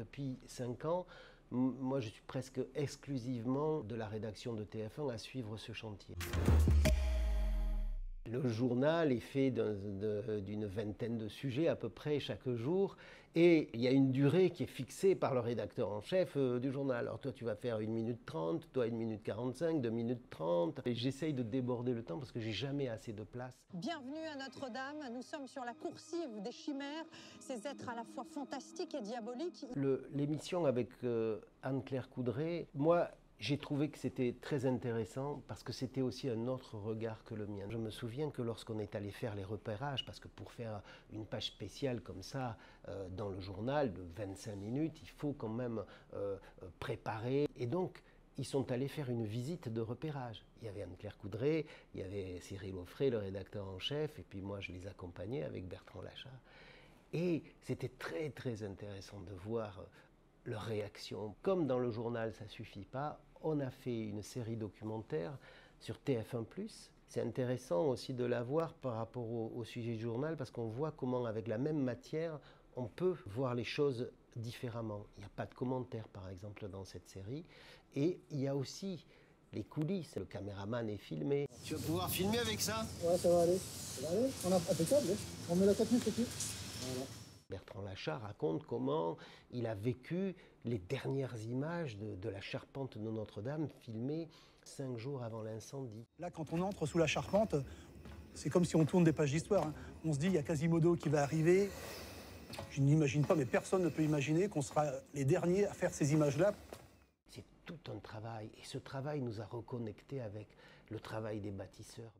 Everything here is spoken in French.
Depuis 5 ans, moi je suis presque exclusivement de la rédaction de TF1 à suivre ce chantier. Le journal est fait d'une vingtaine de sujets à peu près chaque jour et il y a une durée qui est fixée par le rédacteur en chef du journal. Alors toi tu vas faire 1 minute 30, toi 1 minute 45, 2 minutes 30 et j'essaye de déborder le temps parce que j'ai jamais assez de place. Bienvenue à Notre-Dame, nous sommes sur la coursive des chimères, ces êtres à la fois fantastiques et diaboliques. L'émission avec Anne-Claire Coudray, moi j'ai trouvé que c'était très intéressant parce que c'était aussi un autre regard que le mien. Je me souviens que lorsqu'on est allé faire les repérages, parce que pour faire une page spéciale comme ça dans le journal de 25 minutes, il faut quand même préparer. Et donc, ils sont allés faire une visite de repérage. Il y avait Anne-Claire Coudray, il y avait Cyril Auffray, le rédacteur en chef, et puis moi je les accompagnais avec Bertrand Lachart. Et c'était très très intéressant de voir leur réaction. Comme dans le journal ça ne suffit pas, on a fait une série documentaire sur TF1+. C'est intéressant aussi de la voir par rapport au sujet du journal parce qu'on voit comment avec la même matière, on peut voir les choses différemment. Il n'y a pas de commentaires par exemple dans cette série. Et il y a aussi les coulisses. Le caméraman est filmé. Tu vas pouvoir filmer avec ça? Ouais, ça va aller. Ça va aller. On a impeccable. On met la technique aussi. Voilà. Bertrand Lachart raconte comment il a vécu les dernières images de la charpente de Notre-Dame filmées 5 jours avant l'incendie. Là, quand on entre sous la charpente, c'est comme si on tourne des pages d'histoire. On se dit, il y a Quasimodo qui va arriver. Je n'imagine pas, mais personne ne peut imaginer qu'on sera les derniers à faire ces images-là. C'est tout un travail, et ce travail nous a reconnectés avec le travail des bâtisseurs.